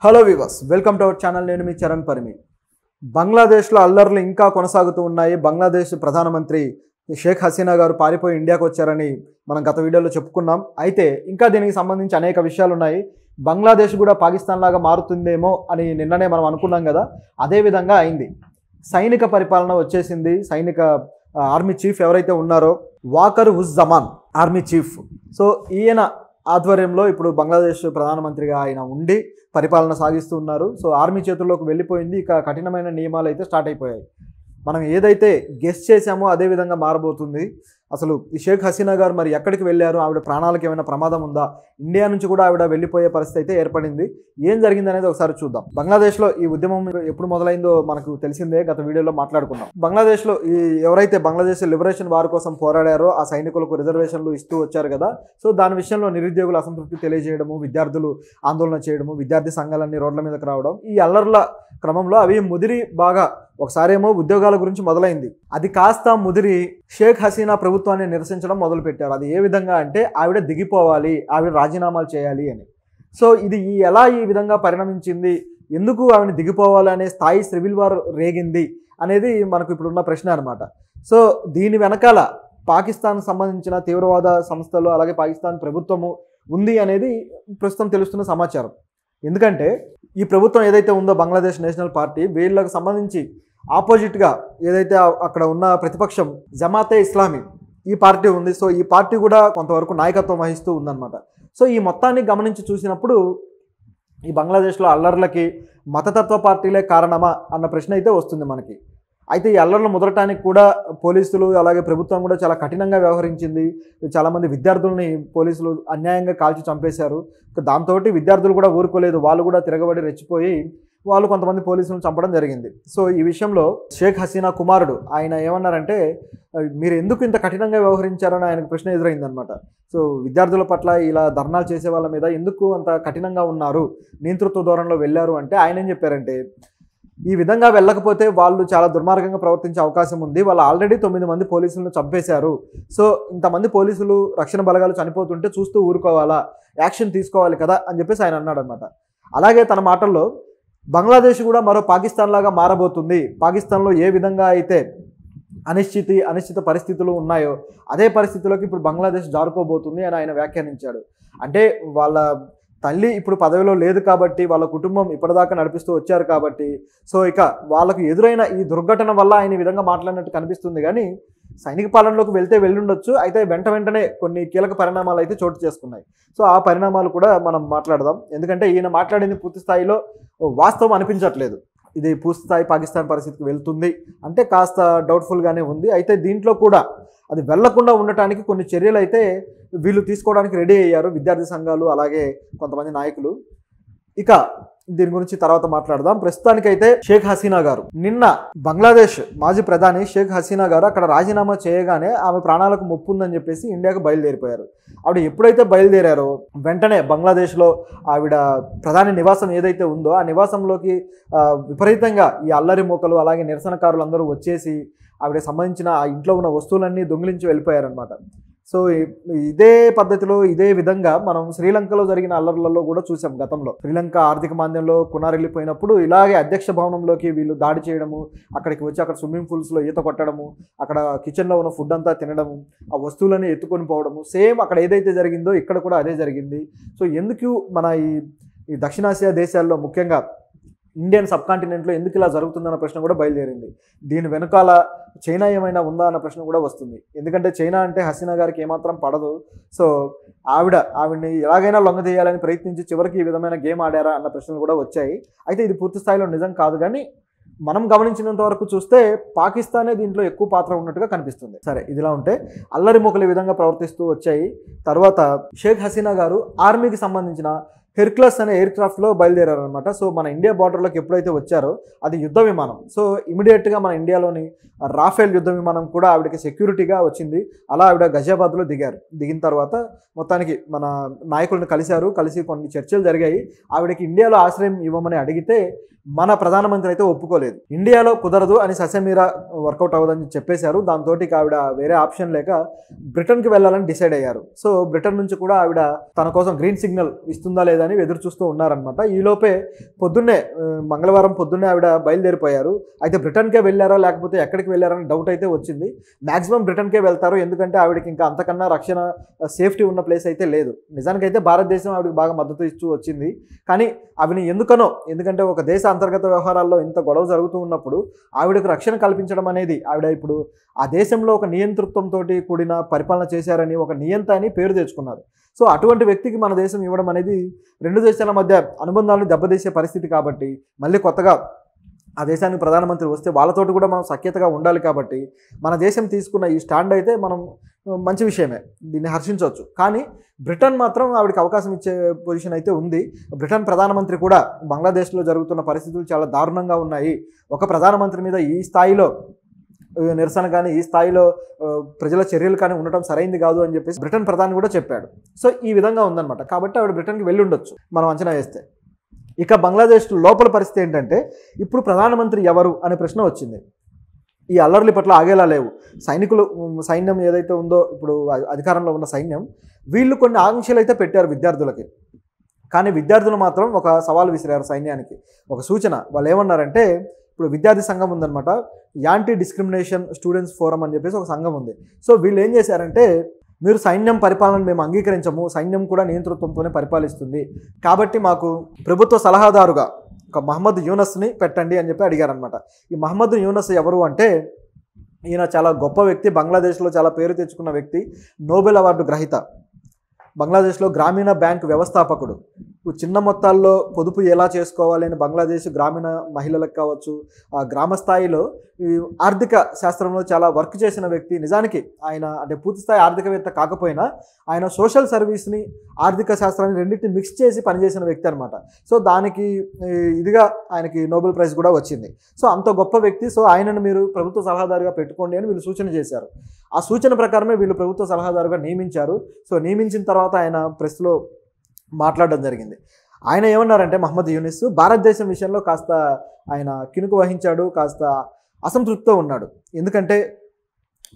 Hello viewers, welcome to our channel. నేను మీ చరణ్ పరిమి. బంగ్లాదేశ్లో అల్లర్లు ఇంకా కొనసాగుతూ ఉన్నాయి. బంగ్లాదేశ్ ప్రధానమంత్రి షేక్ హసీనా గారు పారిపోయి ఇండియాకు వచ్చారని మనం గత వీడియోలో చెప్పుకున్నాం. అయితే ఇంకా దీనికి సంబంధించి అనేక విషయాలు ఉన్నాయి. బంగ్లాదేశ్ కూడా పాకిస్తాన్ లాగా మారుతుందేమో అని నిన్ననే మనం అనుకున్నాం కదా, అదేవిధంగా అయింది. సైనిక పరిపాలన వచ్చేసింది. సైనిక ఆర్మీ చీఫ్ ఎవరైతే ఉన్నారో Waker uz Zaman army chief, so ఈయన ఆధ్వర్యంలో ఇప్పుడు బంగ్లాదేశ్ ప్రధానమంత్రిగా ఆయన ఉండి పరిపాలన సాగిస్తూ ఉన్నారు. సో ఆర్మీ చేతుల్లోకి వెళ్ళిపోయింది. ఇక కఠినమైన నియమాలు అయితే స్టార్ట్ అయిపోయాయి. మనం ఏదైతే గెస్ చేశామో అదే విధంగా మారబోతుంది. అసలు ఈ షేక్ హసీనా గారు మరి ఎక్కడికి వెళ్ళారు? ఆవిడ ప్రాణాలకు ఏమైనా ప్రమాదం ఉందా? ఇండియా నుంచి కూడా ఆవిడ వెళ్ళిపోయే పరిస్థితి అయితే ఏర్పడింది. ఏం జరిగింది అనేది ఒకసారి చూద్దాం. బంగ్లాదేశ్లో ఈ ఉద్యమం ఎప్పుడు మొదలైందో మనకు తెలిసిందే, గత వీడియోలో మాట్లాడుకున్నాం. బంగ్లాదేశ్లో ఈ ఎవరైతే బంగ్లాదేశ్ లిబరేషన్ వార్ కోసం పోరాడారో ఆ సైనికులకు రిజర్వేషన్లు ఇస్తూ వచ్చారు కదా, సో దాని విషయంలో నిరుద్యోగులు అసంతృప్తి తెలియజేయడము, విద్యార్థులు ఆందోళన చేయడము, విద్యార్థి సంఘాలన్నీ రోడ్ల మీదకి రావడం, ఈ అల్లర్ల క్రమంలో అవి ముదిరి బాగా ఒకసారేమో ఉద్యోగాల గురించి మొదలైంది. అది కాస్త ముదిరి షేక్ హసీనా ప్రభుత్వాన్ని నిరసించడం మొదలుపెట్టారు. అది ఏ విధంగా అంటే ఆవిడ దిగిపోవాలి, ఆవిడ రాజీనామాలు చేయాలి అని. సో ఇది ఎలా ఈ విధంగా పరిణమించింది, ఎందుకు ఆవిడ దిగిపోవాలి అనే స్థాయి సివిల్ వార్ రేగింది అనేది మనకు ఇప్పుడున్న ప్రశ్న అనమాట. సో దీని వెనకాల పాకిస్తాన్ సంబంధించిన తీవ్రవాద సంస్థలు అలాగే పాకిస్తాన్ ప్రభుత్వము ఉంది అనేది ప్రస్తుతం తెలుస్తున్న సమాచారం. ఎందుకంటే ఈ ప్రభుత్వం ఏదైతే ఉందో బంగ్లాదేశ్ నేషనల్ పార్టీ, వీళ్ళకు సంబంధించి ఆపోజిట్గా ఏదైతే అక్కడ ఉన్న ప్రతిపక్షం జమాతే ఇస్లామీ ఈ పార్టీ ఉంది. సో ఈ పార్టీ కూడా కొంతవరకు నాయకత్వం వహిస్తూ ఉందన్నమాట. సో ఈ మొత్తాన్ని గమనించి చూసినప్పుడు ఈ బంగ్లాదేశ్లో అల్లర్లకి మతతత్వ పార్టీలే కారణమా అన్న ప్రశ్న అయితే వస్తుంది మనకి. అయితే ఈ అల్లర్లు ముదరటానికి కూడా పోలీసులు అలాగే ప్రభుత్వం కూడా చాలా కఠినంగా వ్యవహరించింది. చాలామంది విద్యార్థుల్ని పోలీసులు అన్యాయంగా కాల్చి చంపేశారు. దాంతో విద్యార్థులు కూడా ఊరుకోలేదు, వాళ్ళు కూడా తిరగబడి రెచ్చిపోయి వాళ్ళు కొంతమంది పోలీసులను చంపడం జరిగింది. సో ఈ విషయంలో షేక్ హసీనా కుమారుడు ఆయన ఏమన్నారంటే, మీరు ఎందుకు ఇంత కఠినంగా వ్యవహరించారని ఆయనకు ప్రశ్న ఎదురైందనమాట. సో విద్యార్థుల పట్ల ఇలా ధర్నాలు చేసే వాళ్ళ మీద ఎందుకు అంత కఠినంగా ఉన్నారు, నియంతృత్వ ధోరణిలో వెళ్ళారు అంటే ఆయన ఏం చెప్పారంటే, ఈ విధంగా వెళ్ళకపోతే వాళ్ళు చాలా దుర్మార్గంగా ప్రవర్తించే అవకాశం ఉంది. వాళ్ళు ఆల్రెడీ 9 మంది పోలీసులను చంపేశారు. సో ఇంతమంది పోలీసులు రక్షణ బలగాలు చనిపోతుంటే చూస్తూ ఊరుకోవాలా, యాక్షన్ తీసుకోవాలి కదా అని చెప్పేసి ఆయన అన్నాడు అనమాట. అలాగే తన మాటల్లో బంగ్లాదేశ్ కూడా మరో పాకిస్తాన్ లాగా మారబోతుంది. పాకిస్తాన్లో ఏ విధంగా అయితే అనిశ్చిత పరిస్థితులు ఉన్నాయో అదే పరిస్థితుల్లోకి ఇప్పుడు బంగ్లాదేశ్ జారుకోబోతుంది అని ఆయన వ్యాఖ్యానించాడు. అంటే వాళ్ళ తల్లి ఇప్పుడు పదవిలో లేదు కాబట్టి, వాళ్ళ కుటుంబం ఇప్పటిదాకా నడిపిస్తూ వచ్చారు కాబట్టి, సో ఇక వాళ్ళకు ఎదురైన ఈ దుర్ఘటన వల్ల ఆయన ఈ విధంగా మాట్లాడినట్టు కనిపిస్తుంది. కానీ సైనిక పాలనలోకి వెళ్తే వెళ్ళుండొచ్చు. అయితే వెంటనే కొన్ని కీలక పరిణామాలు అయితే చోటు చేసుకున్నాయి. సో ఆ పరిణామాలు కూడా మనం మాట్లాడదాం. ఎందుకంటే ఈయన మాట్లాడింది పూర్తి స్థాయిలో వాస్తవం అనిపించట్లేదు. ఇది పూర్తి స్థాయి పాకిస్తాన్ పరిస్థితికి వెళ్తుంది అంటే కాస్త డౌట్ఫుల్గానే ఉంది. అయితే దీంట్లో కూడా అది వెళ్లకుండా ఉండటానికి కొన్ని చర్యలు అయితే వీళ్ళు తీసుకోవడానికి రెడీ అయ్యారు, విద్యార్థి సంఘాలు అలాగే కొంతమంది నాయకులు. ఇక దీని గురించి తర్వాత మాట్లాడదాం. ప్రస్తుతానికైతే షేక్ హసీనా గారు నిన్న బంగ్లాదేశ్ మాజీ ప్రధాని షేక్ హసీనా గారు అక్కడ రాజీనామా చేయగానే ఆమె ప్రాణాలకు ముప్పు ఉందని చెప్పేసి ఇండియాకు బయలుదేరిపోయారు. ఆవిడ ఎప్పుడైతే బయలుదేరారో వెంటనే బంగ్లాదేశ్లో ఆవిడ ప్రధాని నివాసం ఏదైతే ఉందో ఆ నివాసంలోకి విపరీతంగా ఈ అల్లరి మూకలు అలాగే నిరసనకారులు అందరూ వచ్చేసి ఆవిడకి సంబంధించిన ఆ ఇంట్లో ఉన్న వస్తువులన్నీ దొంగిలించి వెళ్ళిపోయారనమాట. సో ఇదే పద్ధతిలో ఇదే విధంగా మనం శ్రీలంకలో జరిగిన అల్లర్లలో కూడా చూసాం గతంలో. శ్రీలంక ఆర్థిక మాంద్యంలో కునారెళ్ళిపోయినప్పుడు ఇలాగే అధ్యక్ష భవనంలోకి వీళ్ళు దాడి చేయడము, అక్కడికి వచ్చి అక్కడ స్విమ్మింగ్ పూల్స్లో ఈత కొట్టడము, అక్కడ కిచెన్లో ఉన్న ఫుడ్ అంతా తినడము, ఆ వస్తువులని ఎత్తుకొని పోవడము, సేమ్ అక్కడ ఏదైతే జరిగిందో ఇక్కడ కూడా అదే జరిగింది. సో ఎందుకు మన ఈ దక్షిణాసియా దేశాల్లో ముఖ్యంగా ఇండియన్ సబ్ కాంటినెంట్లో ఎందుకు ఇలా జరుగుతుందన్న ప్రశ్న కూడా బయలుదేరింది. దీని వెనకాల చైనా ఏమైనా ఉందా అన్న ప్రశ్న కూడా వస్తుంది. ఎందుకంటే చైనా అంటే హసీనా గారికి ఏమాత్రం పడదు. సో ఆవిడ్ని ఎలాగైనా లొంగదీయాలని ప్రయత్నించి చివరికి ఈ విధమైన గేమ్ ఆడారా అన్న ప్రశ్నలు కూడా వచ్చాయి. అయితే ఇది పూర్తి స్థాయిలో నిజం కాదు, కానీ మనం గమనించినంత వరకు చూస్తే పాకిస్తానే దీంట్లో ఎక్కువ పాత్ర ఉన్నట్టుగా కనిపిస్తుంది. సరే, ఇదిలా ఉంటే అల్లరి మూకలు ఈ విధంగా ప్రవర్తిస్తూ వచ్చాయి. తర్వాత షేక్ హసీనా గారు ఆర్మీకి సంబంధించిన హెర్క్యులస్ అనే ఎయిర్ క్రాఫ్ట్లో బయలుదేరారు అనమాట. సో మన ఇండియా బార్డర్లోకి ఎప్పుడైతే వచ్చారో అది యుద్ధ విమానం. సో ఇమీడియట్గా మన ఇండియాలోని రాఫెల్ యుద్ధ విమానం కూడా ఆవిడకి సెక్యూరిటీగా వచ్చింది. అలా ఆవిడ గజియాబాద్లో దిగిన తర్వాత మొత్తానికి మన నాయకులను కలిసి కొన్ని చర్చలు జరిగాయి. ఆవిడకి ఇండియాలో ఆశ్రయం ఇవ్వమని అడిగితే మన ప్రధానమంత్రి అయితే ఒప్పుకోలేదు. ఇండియాలో కుదరదు అని ససేమీరా వర్కౌట్ అవ్వదని చెప్పేశారు. దాంతో ఆవిడ వేరే ఆప్షన్ లేక బ్రిటన్కి వెళ్ళాలని డిసైడ్ అయ్యారు. సో బ్రిటన్ నుంచి కూడా ఆవిడ తన కోసం గ్రీన్ సిగ్నల్ ఇస్తుందా లేదా లేదని ఎదురు చూస్తూ ఉన్నారనమాట. ఈలోపే పొద్దున్నే మంగళవారం పొద్దున్నే ఆవిడ బయలుదేరిపోయారు. అయితే బ్రిటన్కే వెళ్ళారా లేకపోతే ఎక్కడికి వెళ్ళారని డౌట్ అయితే వచ్చింది. మ్యాక్సిమం బ్రిటన్కే వెళ్తారు, ఎందుకంటే ఆవిడకి ఇంకా అంతకన్నా రక్షణ సేఫ్టీ ఉన్న ప్లేస్ అయితే లేదు. నిజానికైతే భారతదేశం ఆవిడకి బాగా మద్దతు ఇస్తూ వచ్చింది. కానీ అవిని ఎందుకంటే ఒక దేశ అంతర్గత వ్యవహారాల్లో ఇంత గొడవ జరుగుతూ ఉన్నప్పుడు ఆవిడకు రక్షణ కల్పించడం అనేది, ఆవిడ ఇప్పుడు ఆ దేశంలో ఒక నియంతృత్వంతో కూడిన పరిపాలన చేశారని, ఒక నియంత అని పేరు తెచ్చుకున్నారు. సో అటువంటి వ్యక్తికి మన దేశం ఇవ్వడం అనేది రెండు దేశాల మధ్య అనుబంధాలను దెబ్బతీసే పరిస్థితి. కాబట్టి మళ్ళీ కొత్తగా ఆ దేశానికి ప్రధానమంత్రి వస్తే వాళ్ళతోటి కూడా మనం సఖ్యతగా ఉండాలి. కాబట్టి మన దేశం తీసుకున్న ఈ స్టాండ్ అయితే మనం మంచి విషయమే, దీన్ని హర్షించవచ్చు. కానీ బ్రిటన్ మాత్రం ఆవిడకి అవకాశం ఇచ్చే పొజిషన్ అయితే ఉంది. బ్రిటన్ ప్రధానమంత్రి కూడా బంగ్లాదేశ్లో జరుగుతున్న పరిస్థితులు చాలా దారుణంగా ఉన్నాయి, ఒక ప్రధానమంత్రి మీద ఈ స్థాయిలో నిరసన కానీ ఈ స్థాయిలో ప్రజల చర్యలు కానీ ఉండటం సరైంది కాదు అని చెప్పేసి బ్రిటన్ ప్రధాని కూడా చెప్పాడు. సో ఈ విధంగా ఉందన్నమాట. కాబట్టి ఆవిడ బ్రిటన్కి వెళ్ళి ఉండొచ్చు మనం అంచనా వేస్తే. ఇక బంగ్లాదేశ్ లోపల పరిస్థితి ఏంటంటే, ఇప్పుడు ప్రధానమంత్రి ఎవరు అనే ప్రశ్న వచ్చింది. ఈ అల్లర్ల పట్ల ఆగేలా లేవు. సైన్యం ఏదైతే ఉందో ఇప్పుడు అధికారంలో ఉన్న సైన్యం, వీళ్ళు కొన్ని ఆంక్షలు అయితే పెట్టారు విద్యార్థులకి. కానీ విద్యార్థులు మాత్రం ఒక సవాల్ విసిరారు సైన్యానికి, ఒక సూచన. వాళ్ళు ఏమన్నారంటే, ఇప్పుడు విద్యార్థి సంఘం ఉందన్నమాట, యాంటీ డిస్క్రిమినేషన్ స్టూడెంట్స్ ఫోరం అని చెప్పేసి ఒక సంఘం ఉంది. సో వీళ్ళు ఏం చేశారంటే, మీరు సైన్యం పరిపాలనను మేము అంగీకరించము, సైన్యం కూడా నియంతృత్వంతోనే పరిపాలిస్తుంది, కాబట్టి మాకు ప్రభుత్వ సలహాదారుగా ఒక మహమ్మద్ యూనస్ని పెట్టండి అని చెప్పి అడిగారనమాట. ఈ మహమ్మద్ యూనస్ ఎవరు అంటే, ఈయన చాలా గొప్ప వ్యక్తి, బంగ్లాదేశ్లో చాలా పేరు తెచ్చుకున్న వ్యక్తి, నోబెల్ అవార్డు గ్రహీత, బంగ్లాదేశ్లో గ్రామీణ బ్యాంక్ వ్యవస్థాపకుడు. చిన్న మొత్తాల్లో పొదుపు ఎలా చేసుకోవాలి అని బంగ్లాదేశ్ గ్రామీణ మహిళలకు కావచ్చు, ఆ గ్రామ స్థాయిలో ఈ ఆర్థిక శాస్త్రంలో చాలా వర్క్ చేసిన వ్యక్తి. నిజానికి ఆయన అంటే పూర్తిస్థాయి ఆర్థికవేత్త కాకపోయినా ఆయన సోషల్ సర్వీస్ని, ఆర్థిక శాస్త్రాన్ని రెండింటిని మిక్స్ చేసి పనిచేసిన వ్యక్తి అనమాట. సో దానికి ఇదిగా ఆయనకి నోబెల్ ప్రైజ్ కూడా వచ్చింది. సో అంత గొప్ప వ్యక్తి. సో ఆయనను మీరు ప్రభుత్వ సలహాదారుగా పెట్టుకోండి అని వీళ్ళు సూచన చేశారు. ఆ సూచన ప్రకారమే వీళ్ళు ప్రభుత్వ సలహాదారుగా నియమించారు. సో నియమించిన తర్వాత ఆయన ప్రెస్లో మాట్లాడడం జరిగింది. ఆయన ఏమన్నారంటే, మహమ్మద్ యూనిస్ భారతదేశం విషయంలో కాస్త ఆయన కినుకు వహించాడు, కాస్త అసంతృప్తితో ఉన్నాడు. ఎందుకంటే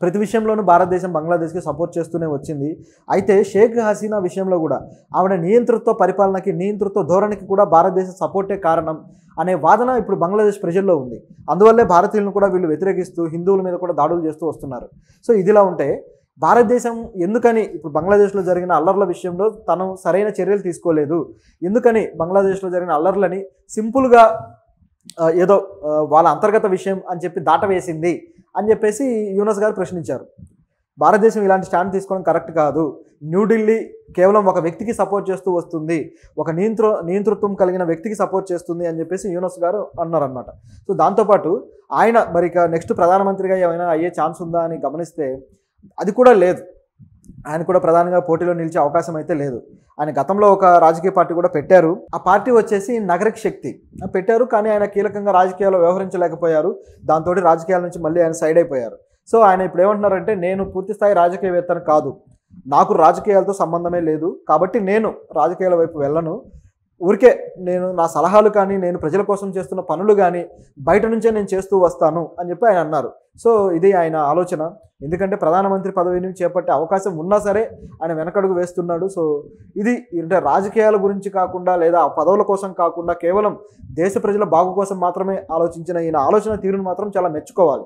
ప్రతి విషయంలోనూ భారతదేశం బంగ్లాదేశ్కి సపోర్ట్ చేస్తూనే వచ్చింది. అయితే షేక్ హసీనా విషయంలో కూడా ఆవిడ నియంతృత్వ పరిపాలనకి, నియంతృత్వ ధోరణికి కూడా భారతదేశ సపోర్టే కారణం అనే వాదన ఇప్పుడు బంగ్లాదేశ్ ప్రజల్లో ఉంది. అందువల్లే భారతీయులను కూడా వీళ్ళు వ్యతిరేకిస్తూ హిందువుల మీద కూడా దాడులు చేస్తూ వస్తున్నారు. సో ఇదిలా ఉంటే భారతదేశం ఎందుకని ఇప్పుడు బంగ్లాదేశ్లో జరిగిన అల్లర్ల విషయంలో తను సరైన చర్యలు తీసుకోలేదు, ఎందుకని బంగ్లాదేశ్లో జరిగిన అల్లర్లని సింపుల్గా ఏదో వాళ్ళ అంతర్గత విషయం అని చెప్పి దాటవేసింది అని చెప్పేసి యూనస్ గారు ప్రశ్నించారు. భారతదేశం ఇలాంటి స్టాండ్ తీసుకోవడం కరెక్ట్ కాదు, న్యూఢిల్లీ కేవలం ఒక వ్యక్తికి సపోర్ట్ చేస్తూ వస్తుంది, ఒక నియంతృత్వం కలిగిన వ్యక్తికి సపోర్ట్ చేస్తుంది అని చెప్పేసి యూనస్ గారు అన్నారన్నమాట. సో దాంతోపాటు ఆయన మరి ఇక నెక్స్ట్ ప్రధానమంత్రిగా ఏమైనా అయ్యే ఛాన్స్ ఉందా అని గమనిస్తే అది కూడా లేదు. ఆయన కూడా ప్రధానంగా పోటీలో నిలిచే అవకాశం అయితే లేదు. ఆయన గతంలో ఒక రాజకీయ పార్టీ కూడా పెట్టారు. ఆ పార్టీ వచ్చేసి నగరిక్ శక్తి పెట్టారు, కానీ ఆయన కీలకంగా రాజకీయాల్లో వ్యవహరించలేకపోయారు. దాంతో రాజకీయాల నుంచి మళ్ళీ ఆయన సైడ్ అయిపోయారు. సో ఆయన ఇప్పుడు ఏమంటున్నారంటే, నేను పూర్తిస్థాయి రాజకీయవేత్తను కాదు, నాకు రాజకీయాలతో సంబంధమే లేదు, కాబట్టి నేను రాజకీయాల వైపు వెళ్ళను, ఊరికే నేను నా సలహాలు కానీ నేను ప్రజల కోసం చేస్తున్న పనులు కానీ బయట నుంచే నేను చేస్తూ వస్తాను అని చెప్పి ఆయన అన్నారు. సో ఇది ఆయన ఆలోచన. ఎందుకంటే ప్రధానమంత్రి పదవిని చేపట్టే అవకాశం ఉన్నా సరే ఆయన వెనకడుగు వేస్తున్నాడు. సో ఇది అంటే రాజకీయాల గురించి కాకుండా లేదా ఆ పదవుల కోసం కాకుండా కేవలం దేశ ప్రజల బాగు కోసం మాత్రమే ఆలోచించిన ఈయన ఆలోచన తీరును మాత్రం చాలా మెచ్చుకోవాలి.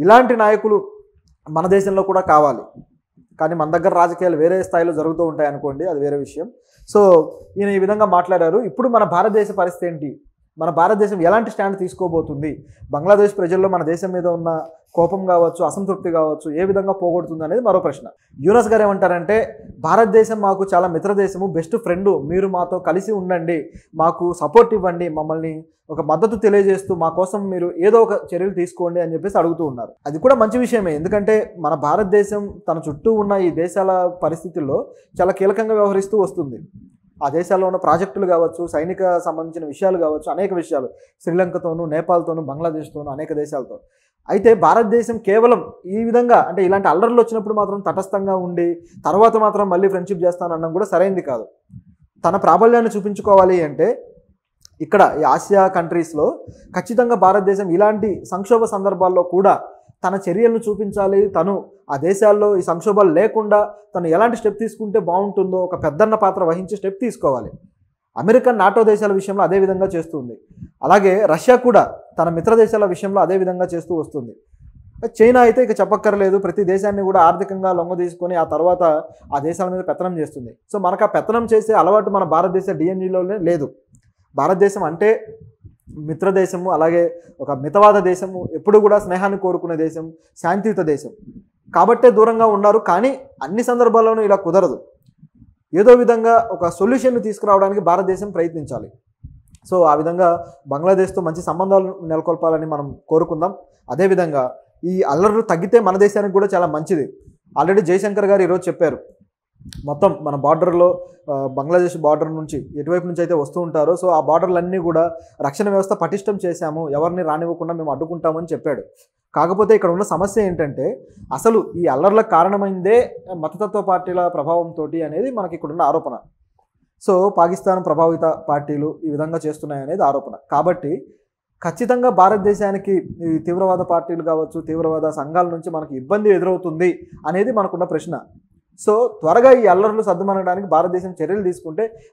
ఇలాంటి నాయకులు మన దేశంలో కూడా కావాలి. కానీ మన దగ్గర రాజకీయాలు వేరే స్థాయిలో జరుగుతూ ఉంటాయి అనుకోండి, అది వేరే విషయం. సో ఈయన ఈ విధంగా మాట్లాడారు. ఇప్పుడు మన భారతదేశ పరిస్థితి ఏంటి, మన భారతదేశం ఎలాంటి స్టాండ్ తీసుకోబోతుంది, బంగ్లాదేశ్ ప్రజల్లో మన దేశం మీద ఉన్న కోపం కావచ్చు, అసంతృప్తి కావచ్చు, ఏ విధంగా పోగొడుతుంది అనేది మరో ప్రశ్న. యూనస్ గారు ఏమంటారంటే, భారతదేశం మాకు చాలా మిత్రదేశము, బెస్ట్ ఫ్రెండ్, మీరు మాతో కలిసి ఉండండి, మాకు సపోర్ట్ ఇవ్వండి, మమ్మల్ని ఒక మద్దతు తెలియజేస్తూ మా కోసం మీరు ఏదో ఒక చర్యలు తీసుకోండి అని చెప్పేసి అడుగుతూ ఉన్నారు. అది కూడా మంచి విషయమే, ఎందుకంటే మన భారతదేశం తన చుట్టూ ఉన్న ఈ దేశాల పరిస్థితుల్లో చాలా కీలకంగా వ్యవహరిస్తూ వస్తుంది. ఆ దేశాల్లో ఉన్న ప్రాజెక్టులు కావచ్చు, సైనిక సంబంధించిన విషయాలు కావచ్చు, అనేక విషయాలు శ్రీలంకతోనూ, నేపాల్తోనూ, బంగ్లాదేశ్తోనూ, అనేక దేశాలతో. అయితే భారతదేశం కేవలం ఈ విధంగా అంటే ఇలాంటి అల్లర్లు వచ్చినప్పుడు మాత్రం తటస్థంగా ఉండి తర్వాత మాత్రం మళ్ళీ ఫ్రెండ్షిప్ చేస్తానడం కూడా సరైంది కాదు. తన ప్రాబల్యాన్ని చూపించుకోవాలి అంటే ఇక్కడ ఈ ఆసియా కంట్రీస్లో ఖచ్చితంగా భారతదేశం ఇలాంటి సంక్షోభ సందర్భాల్లో కూడా తన చర్యలను చూపించాలి. తను ఆ దేశాల్లో ఈ సంక్షోభాలు లేకుండా తను ఎలాంటి స్టెప్ తీసుకుంటే బాగుంటుందో ఒక పెద్దన్న పాత్ర వహించి స్టెప్ తీసుకోవాలి. అమెరికా నాటో దేశాల విషయంలో అదే విధంగా చేస్తుంది. అలాగే రష్యా కూడా తన మిత్ర దేశాల విషయంలో అదే విధంగా చేస్తూ వస్తుంది. చైనా అయితే ఇక చెప్పక్కర్లేదు, ప్రతి దేశాన్ని కూడా ఆర్థికంగా లొంగదీసుకొని ఆ తర్వాత ఆ దేశాల మీద పెత్తనం చేస్తుంది. సో మనకు ఆ పెత్తనం చేసే అలవాటు మన భారతదేశ డిఎన్ఏలోనే లేదు. భారతదేశం అంటే మిత్ర దేశము, అలాగే ఒక మితవాద దేశము, ఎప్పుడు కూడా స్నేహాన్ని కోరుకునే దేశం, శాంతియుత దేశం కాబట్టే దూరంగా ఉన్నారు. కానీ అన్ని సందర్భాల్లోనూ ఇలా కుదరదు. ఏదో విధంగా ఒక సొల్యూషన్ని తీసుకురావడానికి భారతదేశం ప్రయత్నించాలి. సో ఆ విధంగా బంగ్లాదేశ్తో మంచి సంబంధాలు నెలకొల్పాలని మనం కోరుకుందాం. అదేవిధంగా ఈ అల్లర్లు తగ్గితే మన దేశానికి కూడా చాలా మంచిది. ఆల్రెడీ జయశంకర్ గారు ఈరోజు చెప్పారు, మొత్తం మన బార్డర్లో బంగ్లాదేశ్ బార్డర్ నుంచి ఎటువైపు నుంచి అయితే వస్తూ ఉంటారో సో ఆ బార్డర్లన్నీ కూడా రక్షణ వ్యవస్థ పటిష్టం చేశాము, ఎవరిని రానివ్వకుండా మేము అడ్డుకుంటామని చెప్పాడు. కాకపోతే ఇక్కడ ఉన్న సమస్య ఏంటంటే అసలు ఈ అల్లర్లకు కారణమైందే మతతత్వ పార్టీల ప్రభావంతో అనేది మనకి ఇక్కడున్న ఆరోపణ. సో పాకిస్తాన్ ప్రభావిత పార్టీలు ఈ విధంగా చేస్తున్నాయి అనేది ఆరోపణ. కాబట్టి ఖచ్చితంగా భారతదేశానికి ఈ తీవ్రవాద పార్టీలు కావచ్చు, తీవ్రవాద సంఘాల నుంచి మనకి ఇబ్బంది ఎదురవుతుంది అనేది మనకున్న ప్రశ్న. సో త్వరగా ఈ అల్లర్లు సద్దుమనడానికి భారతదేశం చర్యలు తీసుకుంటే